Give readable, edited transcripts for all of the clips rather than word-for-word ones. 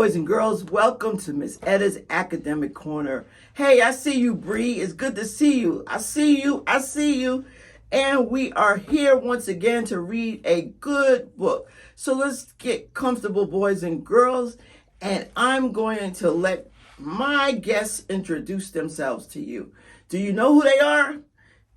boys and girls. Welcome to Miss Etta's Academic Corner. Hey, I see you, Bree. It's good to see you. I see you. And we are here once again to read a good book. So let's get comfortable, boys and girls. And I'm going to let my guests introduce themselves to you. Do you know who they are?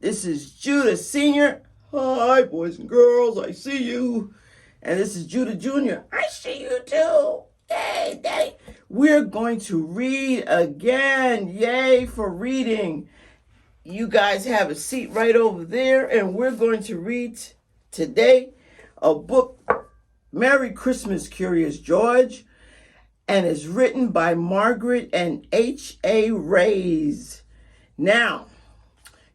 This is Judah Sr. Hi, boys and girls. I see you. And this is Judah Jr. I see you too. Hey, Daddy. We're going to read again. Yay for reading. You guys have a seat right over there, and we're going to read today a book, Merry Christmas, Curious George, and it's written by Margaret and H.A. Rays. Now,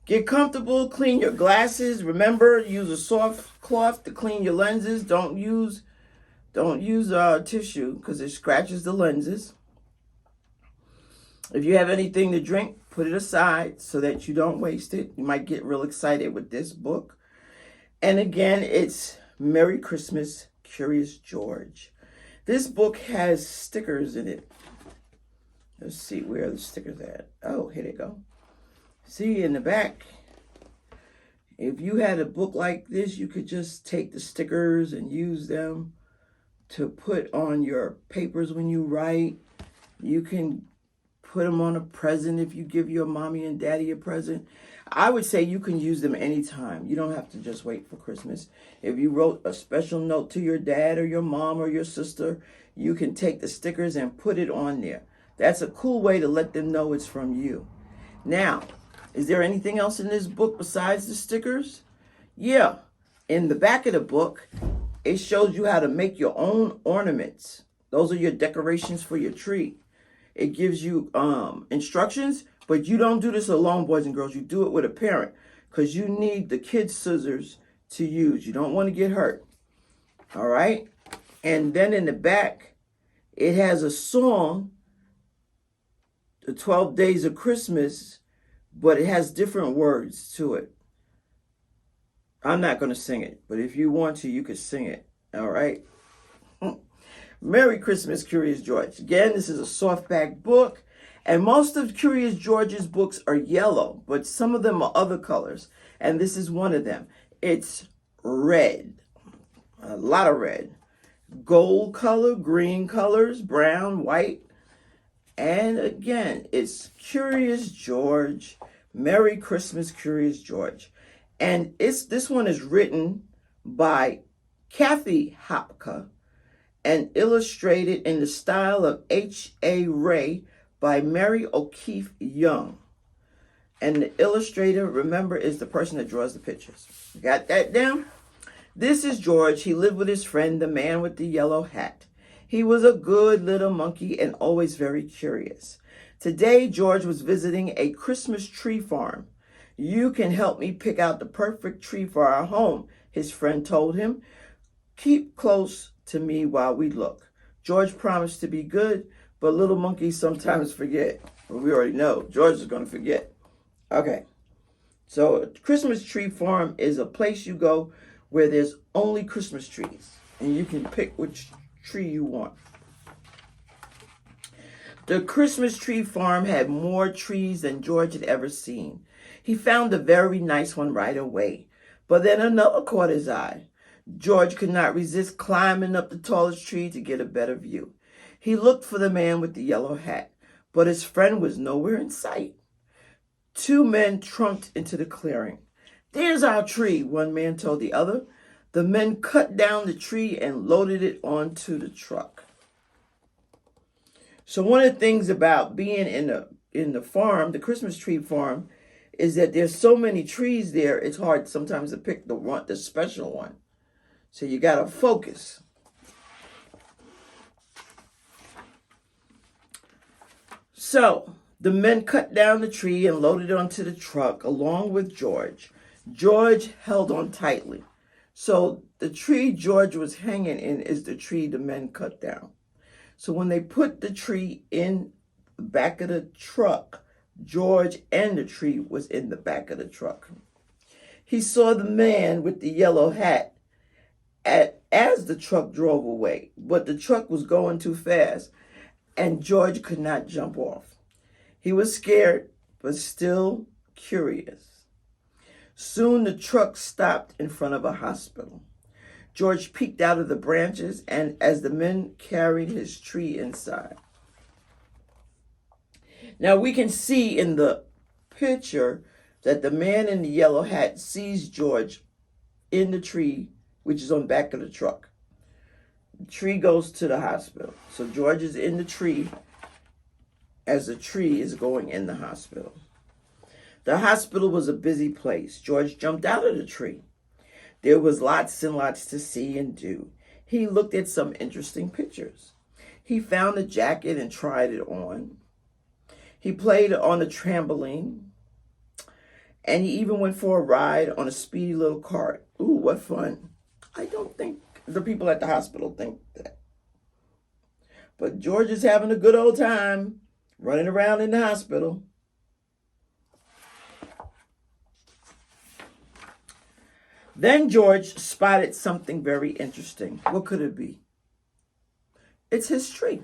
get comfortable, clean your glasses. Remember, use a soft cloth to clean your lenses. Don't use tissue because it scratches the lenses. If you have anything to drink, put it aside so that you don't waste it. You might get real excited with this book. And again, it's Merry Christmas, Curious George. This book has stickers in it. Let's see, where are the stickers at? Oh, here they go. See, in the back, if you had a book like this, you could just take the stickers and use them to put on your papers when you write. You can put them on a present if you give your mommy and daddy a present. I would say you can use them anytime. You don't have to just wait for Christmas. If you wrote a special note to your dad or your mom or your sister, you can take the stickers and put it on there. That's a cool way to let them know it's from you. Now, is there anything else in this book besides the stickers? Yeah. In the back of the book, it shows you how to make your own ornaments. Those are your decorations for your tree. It gives you instructions, but you don't do this alone, boys and girls. You do it with a parent because you need the kids' scissors to use. You don't want to get hurt. All right? And then in the back, it has a song, the 12 Days of Christmas, but it has different words to it. I'm not going to sing it, but if you want to, you could sing it. All right? Merry Christmas, Curious George. Again, this is a softback book, and most of Curious George's books are yellow, but some of them are other colors, and this is one of them. It's red, a lot of red, gold color, green colors, brown, white, and again, it's Curious George. Merry Christmas, Curious George. And this one is written by Kathy Hopka and illustrated in the style of H.A. Ray by Mary O'Keefe Young. And the illustrator, remember, is the person that draws the pictures. Got that down? This is George. He lived with his friend, the man with the yellow hat. He was a good little monkey and always very curious. Today, George was visiting a Christmas tree farm. You can help me pick out the perfect tree for our home, his friend told him. Keep close to me while we look. George promised to be good, but little monkeys sometimes forget. Well, we already know George is going to forget. Okay, so a Christmas tree farm is a place you go where there's only Christmas trees, and you can pick which tree you want. The Christmas tree farm had more trees than George had ever seen. He found a very nice one right away, but then another caught his eye. George could not resist climbing up the tallest tree to get a better view. He looked for the man with the yellow hat, but his friend was nowhere in sight. Two men trumped into the clearing. There's our tree, one man told the other. The men cut down the tree and loaded it onto the truck. So one of the things about being in the farm, the Christmas tree farm, is that there's so many trees there, it's hard sometimes to pick the special one. So you got to focus. So the men cut down the tree and loaded it onto the truck along with George. George held on tightly. So the tree George was hanging in is the tree the men cut down. So when they put the tree in the back of the truck, George and the tree was in the back of the truck. He saw the man with the yellow hat as the truck drove away, but the truck was going too fast. and George could not jump off. He was scared, but still curious. Soon the truck stopped in front of a hospital. George peeked out of the branches and as the men carried his tree inside. Now we can see in the picture that the man in the yellow hat sees George in the tree, which is on the back of the truck. The tree goes to the hospital. So George is in the tree as the tree is going in the hospital. The hospital was a busy place. George jumped out of the tree. There was lots and lots to see and do. He looked at some interesting pictures. He found a jacket and tried it on. He played on a trampoline. And he even went for a ride on a speedy little cart. Ooh, what fun. I don't think the people at the hospital think that. But George is having a good old time running around in the hospital. Then George spotted something very interesting. What could it be? It's his tree.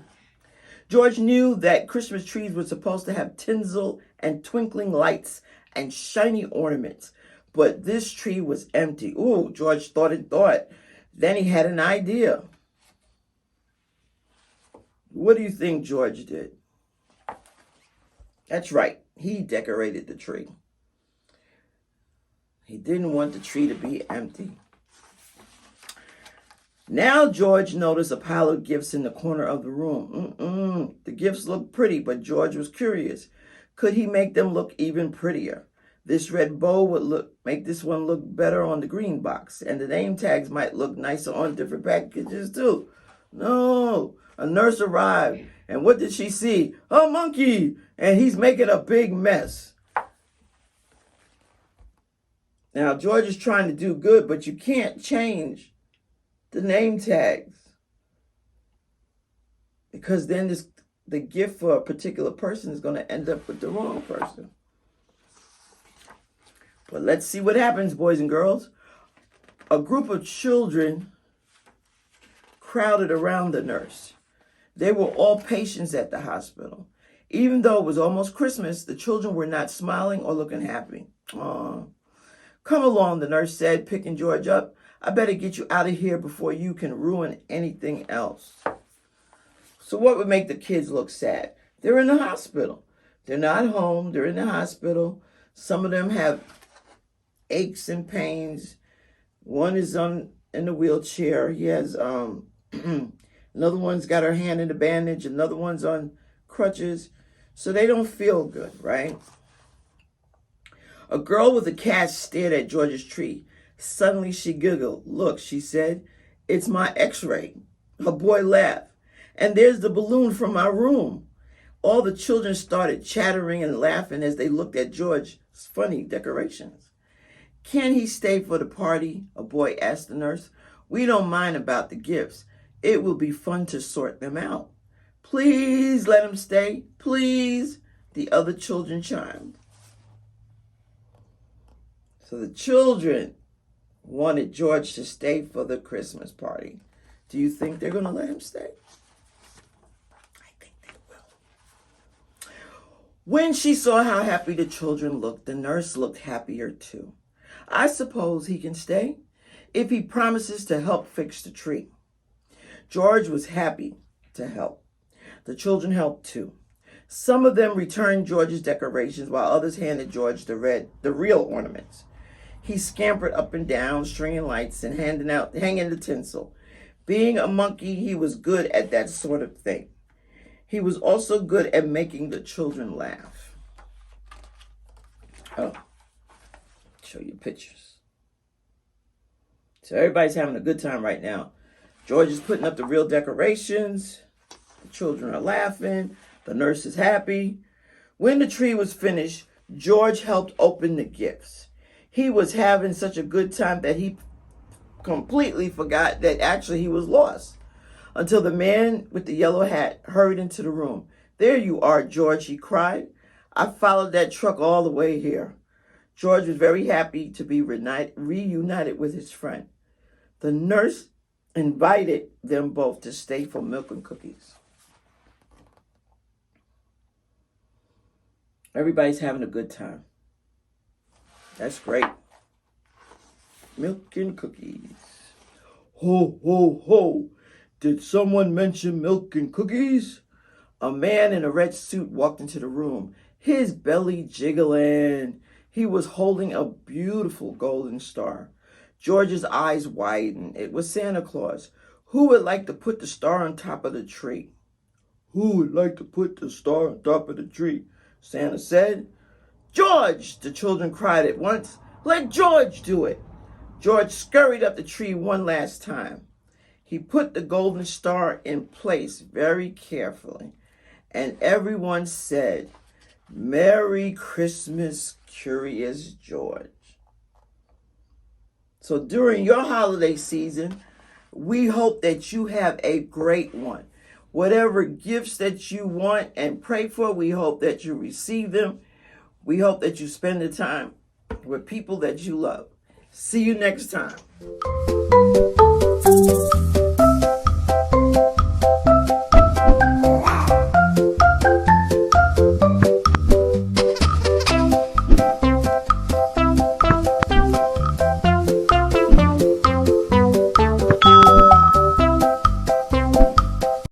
George knew that Christmas trees were supposed to have tinsel and twinkling lights and shiny ornaments, but this tree was empty. Ooh, George thought and thought. Then he had an idea. What do you think George did? That's right, he decorated the tree. He didn't want the tree to be empty. Now George noticed a pile of gifts in the corner of the room. The gifts looked pretty, but George was curious. Could he make them look even prettier? This red bow would make this one look better on the green box, and the name tags might look nicer on different packages too. No, a nurse arrived, and what did she see? A monkey, and he's making a big mess. Now, George is trying to do good, but you can't change the name tags because then the gift for a particular person is going to end up with the wrong person. But let's see what happens, boys and girls. A group of children crowded around the nurse. They were all patients at the hospital. Even though it was almost Christmas, the children were not smiling or looking happy. Aww. Come along, the nurse said, picking George up. I better get you out of here before you can ruin anything else. So what would make the kids look sad? They're in the hospital. They're not home. They're in the hospital. Some of them have aches and pains. One is in the wheelchair. He has another one's got her hand in a bandage. Another one's on crutches. So they don't feel good, right? A girl with a cat stared at George's tree. Suddenly she giggled. Look, she said, it's my x-ray. A boy laughed. And there's the balloon from my room. All the children started chattering and laughing as they looked at George's funny decorations. Can he stay for the party? A boy asked the nurse. We don't mind about the gifts. It will be fun to sort them out. Please let him stay. Please, the other children chimed. So the children wanted George to stay for the Christmas party. Do you think they're going to let him stay? I think they will. When she saw how happy the children looked, the nurse looked happier too. I suppose he can stay if he promises to help fix the tree. George was happy to help. The children helped too. Some of them returned George's decorations while others handed George the real ornaments. He scampered up and down, stringing lights and hanging the tinsel. Being a monkey, he was good at that sort of thing. He was also good at making the children laugh. Oh, show you pictures. So everybody's having a good time right now. George is putting up the real decorations. The children are laughing. The nurse is happy. When the tree was finished, George helped open the gifts. He was having such a good time that he completely forgot that actually he was lost until the man with the yellow hat hurried into the room. There you are, George, he cried. I followed that truck all the way here. George was very happy to be reunited with his friend. The nurse invited them both to stay for milk and cookies. Everybody's having a good time. That's great. Milk and cookies. Ho, ho, ho. Did someone mention milk and cookies? A man in a red suit walked into the room, his belly jiggling. He was holding a beautiful golden star. George's eyes widened. It was Santa Claus. Who would like to put the star on top of the tree? Who would like to put the star on top of the tree? Santa said. George! The children cried at once. Let George do it. George scurried up the tree one last time. He put the golden star in place very carefully, and everyone said, Merry Christmas, Curious George. So during your holiday season, we hope that you have a great one. Whatever gifts that you want and pray for, we hope that you receive them. We hope that you spend the time with people that you love. See you next time.